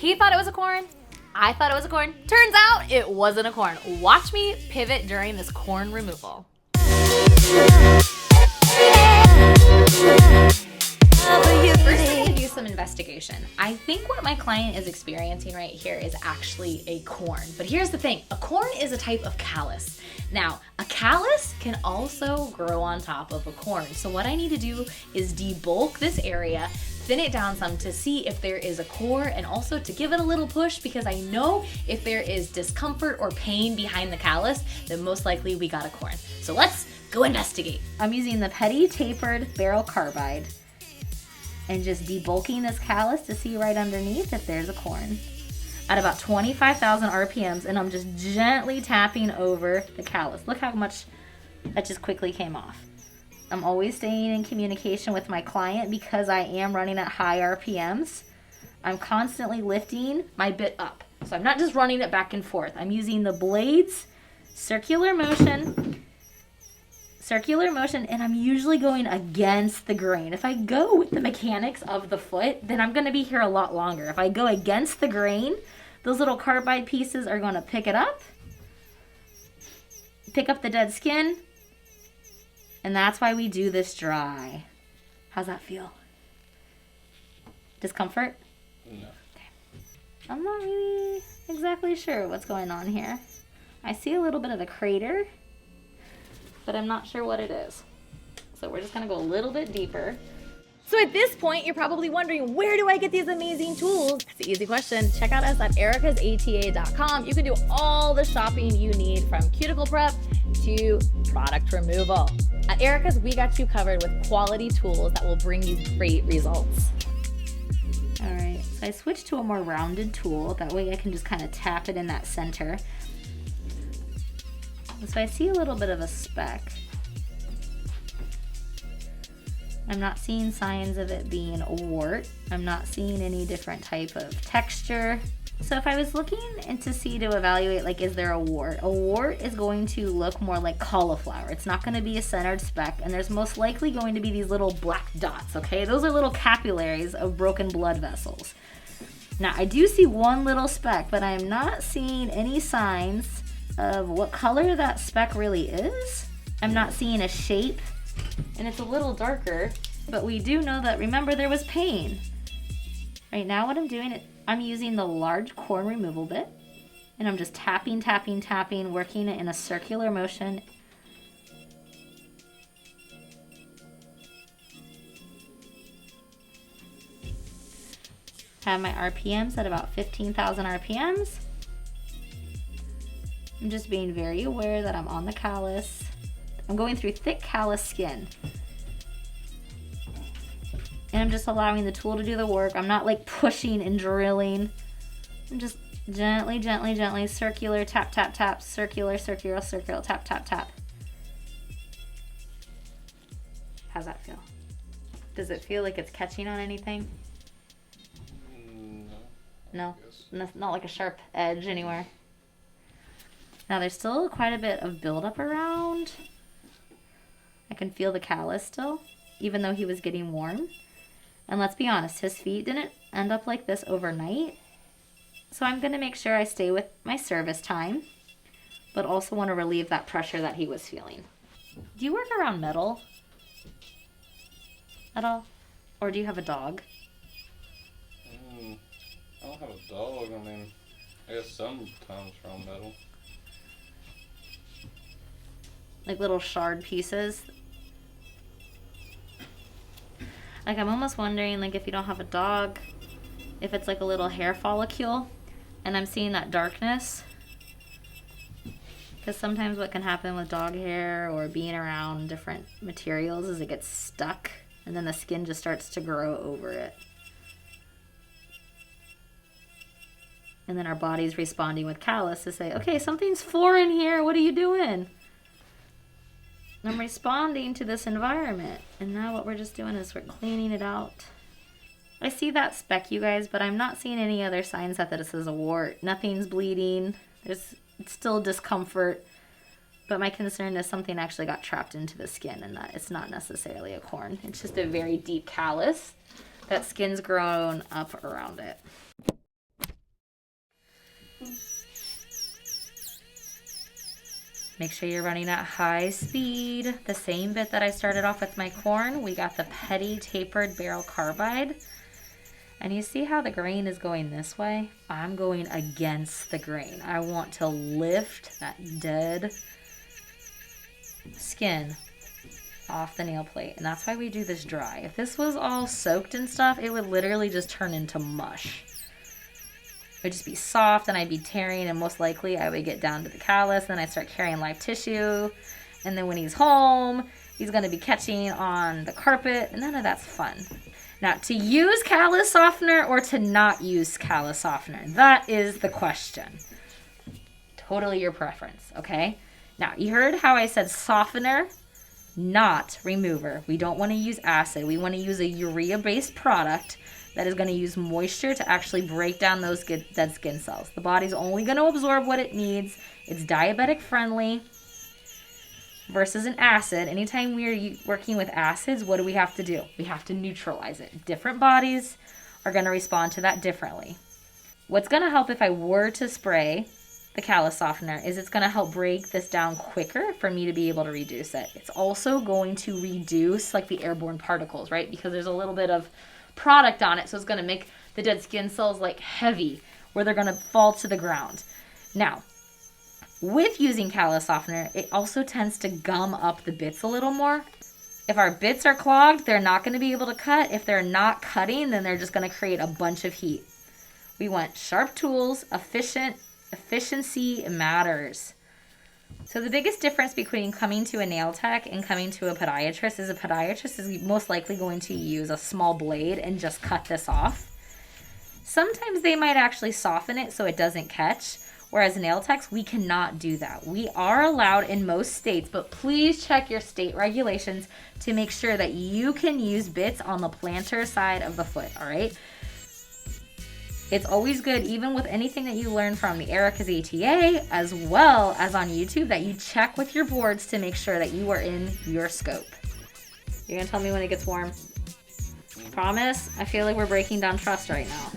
He thought it was a corn. I thought it was a corn. Turns out it wasn't a corn. Watch me pivot during this corn removal. First, I'm gonna do some investigation. I think what my client is experiencing right here is actually a corn. But here's the thing, a corn is a type of callus. Now, a callus can also grow on top of a corn. So what I need to do is debulk this area, thin it down some to see if there is a core, and also to give it a little push, because I know if there is discomfort or pain behind the callus, then most likely we got a corn. So let's go investigate. I'm using the pedi-tapered barrel carbide and just debulking this callus to see right underneath if there's a corn at about 25,000 RPMs, and I'm just gently tapping over the callus. Look how much that just quickly came off. I'm always staying in communication with my client because I am running at high RPMs. I'm constantly lifting my bit up. So I'm not just running it back and forth. I'm using the blades, circular motion, and I'm usually going against the grain. If I go with the mechanics of the foot, then I'm gonna be here a lot longer. If I go against the grain, those little carbide pieces are gonna pick it up, pick up the dead skin, and that's why we do this dry. How's that feel? Discomfort? No. Okay. I'm not really exactly sure what's going on here. I see a little bit of a crater, but I'm not sure what it is. So we're just gonna go a little bit deeper. So at this point, you're probably wondering, where do I get these amazing tools? That's an easy question. Check out us at ericasata.com. You can do all the shopping you need, from cuticle prep to product removal. At Erica's, we got you covered with quality tools that will bring you great results. All right, so I switched to a more rounded tool. That way I can just kind of tap it in that center. So I see a little bit of a speck. I'm not seeing signs of it being a wart. I'm not seeing any different type of texture. So if I was looking to evaluate, like, is there a wart is going to look more like cauliflower. It's not going to be a centered speck, and there's most likely going to be these little black dots, okay? Those are little capillaries of broken blood vessels. Now, I do see one little speck, but I'm not seeing any signs of what color that speck really is. I'm not seeing a shape, and it's a little darker, but we do know that, remember, there was pain. Right now what I'm doing, I'm using the large corn removal bit, and I'm just tapping, working it in a circular motion. Have my RPMs at about 15,000 RPMs. I'm just being very aware that I'm on the callus. I'm going through thick callus skin. And I'm just allowing the tool to do the work. I'm not like pushing and drilling. I'm just gently, circular, tap, circular, tap, tap. How's that feel? Does it feel like it's catching on anything? No? Not like a sharp edge anywhere. Now there's still quite a bit of buildup around. I can feel the callus still, even though he was getting warm. And let's be honest, his feet didn't end up like this overnight. So I'm gonna make sure I stay with my service time, but also want to relieve that pressure that he was feeling. Do you work around metal at all? Or do you have a dog? I don't have a dog. I mean, I guess sometimes around metal. Like little shard pieces. Like, I'm almost wondering, like, if you don't have a dog, if it's like a little hair follicle, and I'm seeing that darkness. Because sometimes what can happen with dog hair or being around different materials is it gets stuck, and then the skin just starts to grow over it. And then our body's responding with callus to say, okay, something's foreign here, what are you doing? I'm responding to this environment, and now what we're just doing is we're cleaning it out. I see that speck, you guys, but I'm not seeing any other signs that this is a wart. Nothing's bleeding. There's still discomfort, but my concern is something actually got trapped into the skin, and that it's not necessarily a corn. It's just a very deep callus that skin's grown up around it. Make sure you're running at high speed. The same bit that I started off with my corn, we got the pedi-tapered barrel carbide. And you see how the grain is going this way? I'm going against the grain. I want to lift that dead skin off the nail plate. And that's why we do this dry. If this was all soaked and stuff, it would literally just turn into mush. It would just be soft and I'd be tearing, and most likely I would get down to the callus, then I'd start carrying live tissue. And then when he's home, he's gonna be catching on the carpet, and none of that's fun. Now, to use callus softener or to not use callus softener, that is the question. Totally your preference, okay? Now, you heard how I said softener, not remover. We don't want to use acid. We want to use a urea-based product that is going to use moisture to actually break down those dead skin cells. The body's only going to absorb what it needs. It's diabetic friendly versus an acid. Anytime we're working with acids, what do we have to do? We have to neutralize it. Different bodies are going to respond to that differently. What's going to help if I were to spray the callus softener is it's going to help break this down quicker for me to be able to reduce it. It's also going to reduce like the airborne particles, right? Because there's a little bit of product on it, so it's going to make the dead skin cells like heavy where they're going to fall to the ground. Now, with using callus softener, it also tends to gum up the bits a little more. If our bits are clogged, they're not going to be able to cut. If they're not cutting, then they're just going to create a bunch of heat. We want sharp tools, efficiency matters. So the biggest difference between coming to a nail tech and coming to a podiatrist is a podiatrist is most likely going to use a small blade and just cut this off. Sometimes they might actually soften it so it doesn't catch. Whereas nail techs, we cannot do that. We are allowed in most states, but please check your state regulations to make sure that you can use bits on the plantar side of the foot, all right? It's always good, even with anything that you learn from the Erica's ATA, as well as on YouTube, that you check with your boards to make sure that you are in your scope. You're gonna tell me when it gets warm? Promise? I feel like we're breaking down trust right now.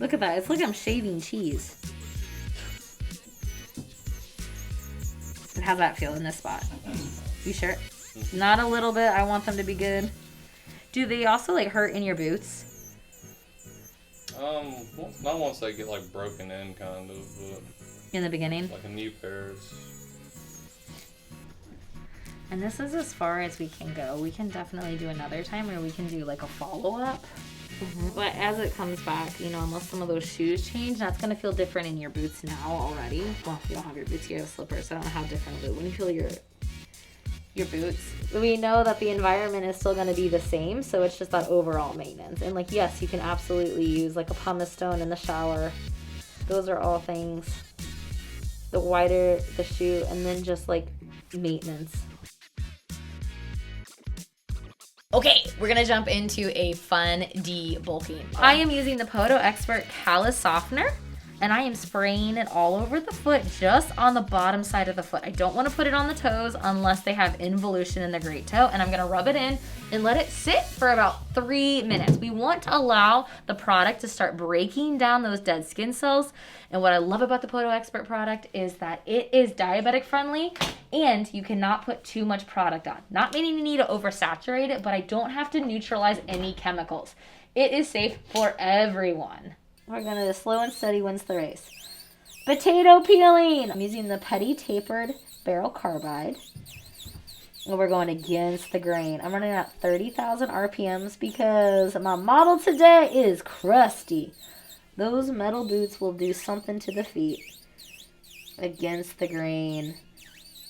Look at that, it's like I'm shaving cheese. And how's that feel in this spot? You sure? Not a little bit. I want them to be good. Do they also like hurt in your boots? Not once they get like broken in, kind of. But in the beginning? Like a new pair. And this is as far as we can go. We can definitely do another time where we can do like a follow-up. But as it comes back, you know, unless some of those shoes change, that's going to feel different in your boots now already. Well, if you don't have your boots, you have slippers, so I don't know how different it'll be. When you feel your boots, we know that the environment is still going to be the same, so it's just that overall maintenance. And like, yes, you can absolutely use like a pumice stone in the shower. Those are all things. The wider the shoe, and then just like maintenance. Okay, we're gonna jump into a fun debulking. I am using the Poto Expert Callus Softener, and I am spraying it all over the foot, just on the bottom side of the foot. I don't want to put it on the toes unless they have involution in the great toe, and I'm gonna rub it in and let it sit for about 3 minutes. We want to allow the product to start breaking down those dead skin cells. And what I love about the Poto Expert product is that it is diabetic friendly, and you cannot put too much product on. Not meaning you need to oversaturate it, but I don't have to neutralize any chemicals. It is safe for everyone. We're gonna slow and steady wins the race. Potato peeling. I'm using the pedi-tapered barrel carbide. And we're going against the grain. I'm running at 30,000 RPMs because my model today is crusty. Those metal boots will do something to the feet. Against the grain.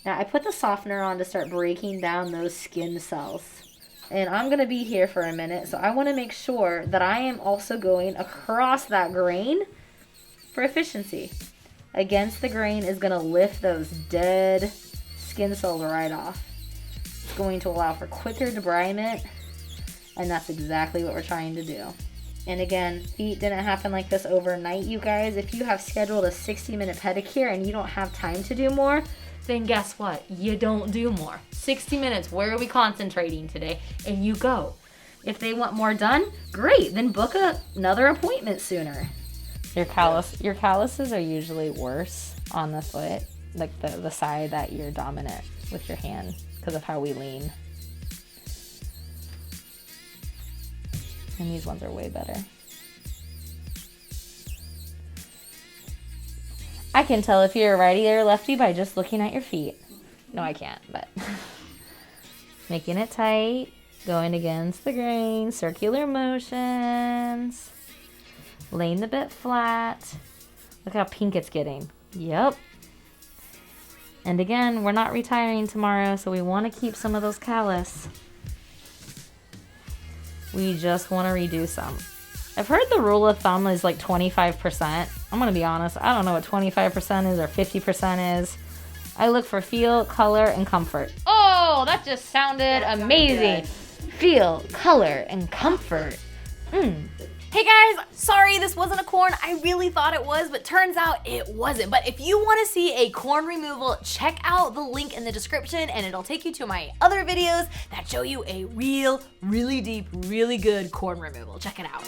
Now I put the softener on to start breaking down those skin cells. And I'm going to be here for a minute, so I want to make sure that I am also going across that grain for efficiency. Against the grain is going to lift those dead skin cells right off. It's going to allow for quicker debridement, and that's exactly what we're trying to do. And again, feet didn't happen like this overnight, you guys. If you have scheduled a 60-minute pedicure and you don't have time to do more, then guess what? You don't do more. 60 minutes, where are we concentrating today? And you go. If they want more done, great, then book another appointment sooner. Your calluses are usually worse on the foot like the side that you're dominant with your hand because of how we lean. And these ones are way better. I can tell if you're a righty or lefty by just looking at your feet. No, I can't, but making it tight, going against the grain, circular motions, laying the bit flat. Look how pink it's getting. Yep. And again, we're not retiring tomorrow, so we want to keep some of those callus. We just want to reduce them. I've heard the rule of thumb is like 25%. I'm going to be honest. I don't know what 25% is or 50% is. I look for feel, color, and comfort. Oh, that just sounded amazing. Feel, color, and comfort. Hey guys, sorry this wasn't a corn. I really thought it was, but turns out it wasn't. But if you want to see a corn removal, check out the link in the description and it'll take you to my other videos that show you a really deep, really good corn removal. Check it out.